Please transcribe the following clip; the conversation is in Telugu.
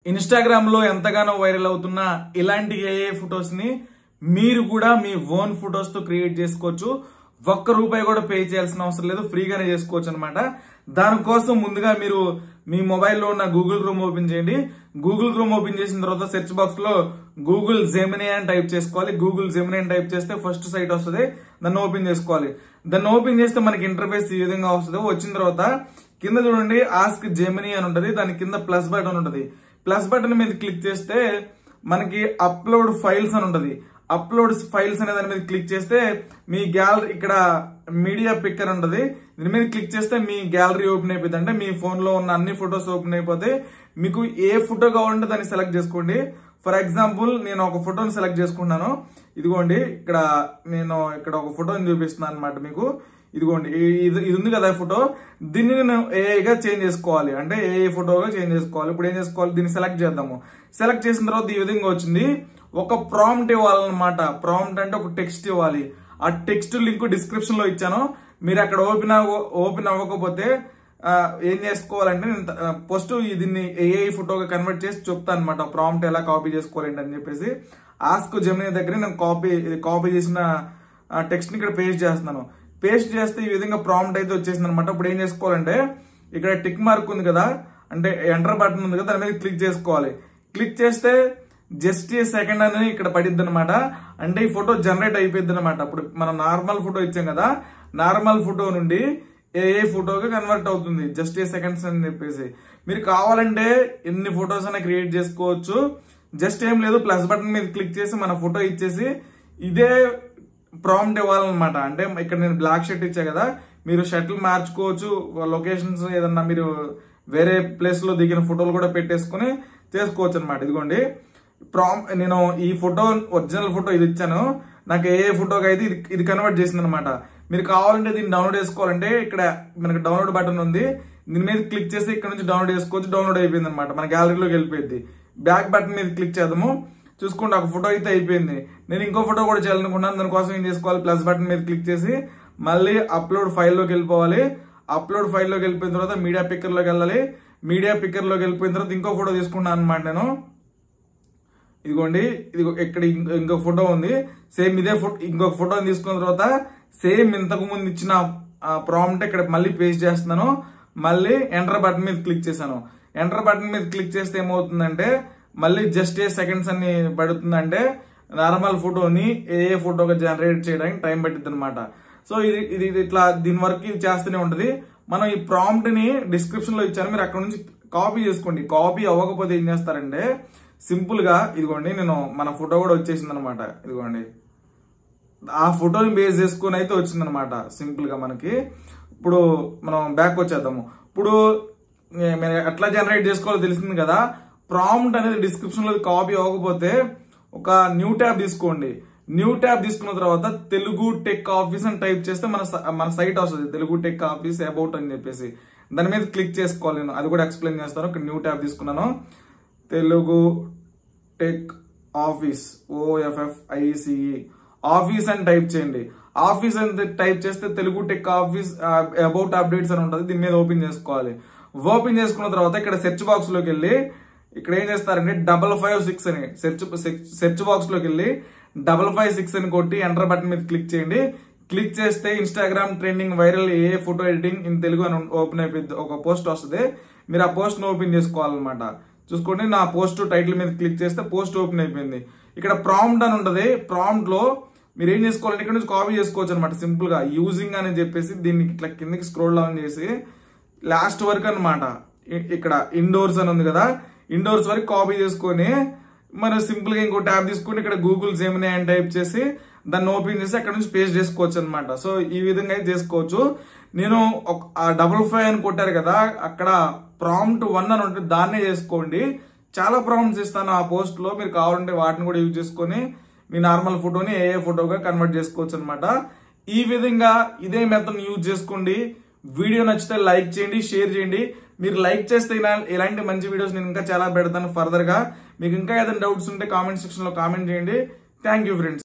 ఇన్‌స్టాగ్రామ్ లో ఎంతగానో వైరల్ అవుతున్న ఇలాంటి ఏఐ ఫొటోస్ ని మీరు కూడా మీ ఓన్ ఫొటోస్ తో క్రియేట్ చేసుకోవచ్చు. ₹1 కూడా పే చేయాల్సిన అవసరం లేదు, ఫ్రీగానే చేసుకోవచ్చు అన్నమాట. దానికోసం ముందుగా మీరు మీ మొబైల్లో ఉన్న గూగుల్ క్రోమ్ ఓపెన్ చేయండి. గూగుల్ క్రోమ్ ఓపెన్ చేసిన తర్వాత సెర్చ్ బాక్స్ లో గూగుల్ జెమినీ అని టైప్ చేసుకోవాలి. గూగుల్ జెమినీ అని టైప్ చేస్తే ఫస్ట్ సైట్ వస్తుంది, దాన్ని ఓపెన్ చేసుకోవాలి. దాన్ని ఓపెన్ చేస్తే మనకి ఇంటర్ఫేస్ ఈ విధంగా వస్తుంది. వచ్చిన తర్వాత కింద చూడండి ఆస్క్ జెమినీ అని ఉంటది, దాని కింద ప్లస్ బటన్ ఉంటది. ప్లస్ బటన్ మీద క్లిక్ చేస్తే మనకి అప్లోడ్ ఫైల్స్ అని ఉంటది. అప్లోడ్ ఫైల్స్ అనే దాని మీద క్లిక్ చేస్తే మీ గ్యాలరీ, ఇక్కడ మీడియా పిక్కర్ ఉంటది, దీని మీద క్లిక్ చేస్తే మీ గ్యాలరీ ఓపెన్ అయిపోతుంది. అంటే మీ ఫోన్ లో ఉన్న అన్ని ఫొటోస్ ఓపెన్ అయిపోతే మీకు ఏ ఫోటో కావాలంటే దాన్ని సెలెక్ట్ చేసుకోండి. ఫర్ ఎగ్జాంపుల్ నేను ఒక ఫోటోని సెలెక్ట్ చేసుకున్నాను. ఇదిగోండి ఇక్కడ నేను ఒక ఫోటోని చూపిస్తున్నాను అనమాట మీకు. ఇదిగోండి ఇది ఉంది కదా ఫోటో, దీన్ని నేను ఏఐగా చేంజ్ చేసుకోవాలి, అంటే ఏఐ ఫోటోగా చేంజ్ చేసుకోవాలి. ఇప్పుడు ఏం చేసుకోవాలి, దీన్ని సెలెక్ట్ చేద్దాము. సెలెక్ట్ చేసిన తర్వాత ఈ విధంగా వచ్చింది. ఒక ప్రాంప్ట్ ఇవ్వాలన్నమాట. ప్రాంప్ట్ అంటే ఒక టెక్స్ట్ ఇవ్వాలి. ఆ టెక్స్ట్ లింక్ డిస్క్రిప్షన్ లో ఇచ్చాను. మీరు అక్కడ ఓపెన్ అవ్వకపోతే ఏం చేసుకోవాలంటే నేను ఫస్ట్ దీన్ని ఏఐ ఫోటోగా కన్వర్ట్ చేసి చెప్తాను అనమాట. ప్రాంప్ట్ ఎలా కాపీ చేసుకోవాలి అని చెప్పేసి ఆస్క్ జెమినీ దగ్గర నేను కాపీ చేసిన టెక్స్ట్ ని ఇక్కడ పేస్ట్ చేస్తున్నాను. పేస్ట్ చేస్తే ఈ విధంగా ప్రాంప్ట్ అయితే వచ్చేసింది అనమాట. ఇప్పుడు ఏం చేసుకోవాలంటే ఇక్కడ టిక్ మార్క్ ఉంది కదా, అంటే ఎంటర్ బటన్ ఉంది కదా, దాని మీద క్లిక్ చేసుకోవాలి. క్లిక్ చేస్తే జస్ట్ ఏ సెకండ్ అనేది ఇక్కడ పడిద్ది అనమాట. అంటే ఈ ఫోటో జనరేట్ అయిపోయింది అనమాట. ఇప్పుడు మనం నార్మల్ ఫోటో ఇచ్చాం కదా, నార్మల్ ఫోటో నుండి ఏఐ ఫోటోగా కన్వర్ట్ అవుతుంది జస్ట్ ఏ సెకండ్స్ అని చెప్పేసి. మీరు కావాలంటే ఎన్ని ఫొటోస్ అయినా క్రియేట్ చేసుకోవచ్చు. జస్ట్ ఏం లేదు, ప్లస్ బటన్ మీద క్లిక్ చేసి మన ఫోటో ఇచ్చేసి ఇదే ప్రాంప్ట్ ఇవ్వాలన్నమాట. అంటే ఇక్కడ నేను బ్లాక్ షర్ట్ ఇచ్చా కదా, మీరు షర్ట్లు మార్చుకోవచ్చు. లొకేషన్స్ ఏదన్నా మీరు వేరే ప్లేస్ లో దిగిన ఫోటోలు కూడా పెట్టేసుకుని చేసుకోవచ్చు అనమాట. ఇదిగోండి నేను ఈ ఫోటో ఒరిజినల్ ఫోటో ఇది ఇచ్చాను, నాకు ఏ ఫోటోకి అయితే ఇది కన్వర్ట్ చేసింది అనమాట. మీరు కావాలంటే దీన్ని డౌన్లోడ్ చేసుకోవాలంటే ఇక్కడ మనకి డౌన్లోడ్ బటన్ ఉంది, దీని మీద క్లిక్ చేసి ఇక్కడ నుంచి డౌన్లోడ్ చేసుకోవచ్చు. డౌన్లోడ్ అయిపోయింది అనమాట, మన గ్యాలరీలోకి వెళ్ళిపోయింది. బ్యాక్ బటన్ మీద క్లిక్ చేద్దాము. చూసుకోండి ఒక ఫోటో అయితే అయిపోయింది. నేను ఇంకో ఫోటో కూడా చేయాలనుకున్నాను, దానికోసం ఏం చేసుకోవాలి, ప్లస్ బటన్ మీద క్లిక్ చేసి మళ్ళీ అప్లోడ్ ఫైల్లోకి వెళ్ళిపోవాలి. అప్లోడ్ ఫైల్లోకి వెళ్ళిపోయిన తర్వాత మీడియా పిక్కర్లోకి వెళ్ళాలి. మీడియా పిక్కర్లోకి వెళ్ళిపోయిన తర్వాత ఇంకో ఫోటో తీసుకున్నాను అనమాట నేను. ఇదిగోండి ఇక్కడ ఇంకొక ఫోటో ఉంది, సేమ్ ఇదే ఫోటో. ఇంకొక ఫోటోని తీసుకున్న తర్వాత సేమ్ ఇంతకు ముందు ఇచ్చిన ప్రాంప్ట్ ఇక్కడ మళ్ళీ పేస్ట్ చేస్తున్నాను. మళ్ళీ ఎంటర్ బటన్ మీద క్లిక్ చేశాను. ఎంటర్ బటన్ మీద క్లిక్ చేస్తే ఏమవుతుందంటే మళ్ళీ జస్ట్ ఏ సెకండ్స్ అని పడుతుందంటే నార్మల్ ఫోటోని ఏ ఫోటోగా జనరేట్ చేయడానికి టైం పట్టిద్ది అనమాట. సో ఇది ఇట్లా దీని వరకు ఇది చేస్తూనే ఉంటది. మనం ఈ ప్రాంప్ట్ ని డిస్క్రిప్షన్ లో ఇచ్చాను, మీరు అక్కడ నుంచి కాపీ చేసుకోండి. కాపీ అవ్వకపోతే ఏం చేస్తారంటే సింపుల్ గా ఇదిగోండి నేను మన ఫోటో కూడా వచ్చేసింది అనమాట. ఇదిగోండి ఆ ఫోటోని బేస్ చేసుకుని అయితే వచ్చింది అనమాట సింపుల్ గా మనకి. ఇప్పుడు మనం బ్యాక్ వచ్చేద్దాము. ఇప్పుడు ఎట్లా జనరేట్ చేసుకోవాలో తెలిసింది కదా. ప్రాంప్ట్ అనేది డిస్క్రిప్షన్ లో కాపీ అవ్వకపోతే ఒక న్యూ ట్యాబ్ తీసుకోండి. న్యూ ట్యాబ్ తీసుకున్న తర్వాత తెలుగు టెక్ ఆఫీస్ అని టైప్ చేస్తే మన సైట్ వస్తుంది, తెలుగు టెక్ ఆఫీస్ అబౌట్ అని చెప్పేసి. దాని మీద క్లిక్ చేసుకోవాలి. నేను అది కూడా ఎక్స్ప్లెయిన్ చేస్తాను. ఇక్కడ న్యూ ట్యాబ్ తీసుకున్నాను, Telugu tech office OFFICE office అని టైప్ చేయండి. ఆఫీస్ అని టైప్ చేస్తే Telugu tech office about updates అని ఉంటుంది, దీని మీద ఓపెన్ చేసుకోవాలి. ఓపెన్ చేసుకున్న తర్వాత ఇక్కడ సెర్చ్ బాక్స్ లోకి వెళ్ళి ఇక్కడ ఏం చేస్తారంటే 556 అని సెర్చ్ బాక్స్ లోకి వెళ్ళి 556 అని కొట్టి ఎంటర్ బటన్ మీద క్లిక్ చేయండి. క్లిక్ చేస్తే Instagram trending viral A photo editing in Telugu అని ఓపెన్ అయిపోయింది. ఒక పోస్ట్ వస్తుంది, మీరు ఆ పోస్ట్ ను ఓపెన్ చేసుకోవాలన్నమాట. చూసుకోండి నా పోస్ట్ టైటిల్ మీద క్లిక్ చేస్తే పోస్ట్ ఓపెన్ అయిపోయింది. ఇక్కడ ప్రాంప్ట్ అని ఉంటది. ప్రాంప్ట్ లో మీరు ఏం చేసుకోవాలంటే ఇక్కడ నుంచి కాపీ చేసుకోవచ్చు అనమాట. సింపుల్ గా యూజింగ్ అని చెప్పేసి దీన్ని ఇట్లా కిందకి స్క్రోల్ డౌన్ చేసి లాస్ట్ వరకు అనమాట ఇక్కడ ఇండోర్స్ అని ఉంది కదా, ఇండోర్స్ వరకు కాపీ చేసుకొని మనం సింపుల్ గా ఇంకో ట్యాబ్ తీసుకుని ఇక్కడ గూగుల్ జెమినీ అని టైప్ చేసి దాన్ని ఓపెన్ చేసి అక్కడ నుంచి పేస్ట్ చేసుకోవచ్చు అనమాట. సో ఈ విధంగా అయితే చేసుకోవచ్చు. నేను 55 అని కొట్టారు కదా, అక్కడ ప్రాంప్ట్ 1 అని ఉంటుంది, దాన్నే చేసుకోండి. చాలా ప్రాంప్ట్స్ ఇస్తాను ఆ పోస్ట్ లో, మీరు కావాలంటే వాటిని కూడా యూజ్ చేసుకొని మీ నార్మల్ ఫోటోని ఏ ఫోటోగా కన్వర్ట్ చేసుకోవచ్చు అనమాట. ఈ విధంగా ఇదే మెథడ్ యూజ్ చేసుకోండి. వీడియో నచ్చితే లైక్ చేయండి, షేర్ చేయండి. మీరు లైక్ చేస్తే ఇలాంటి మంచి వీడియోస్ నేను ఇంకా చాలా పెడతాను ఫర్దర్ గా. మీకు ఇంకా ఏదైనా డౌట్స్ ఉంటే కామెంట్ సెక్షన్ లో కామెంట్ చేయండి. Thank you friends.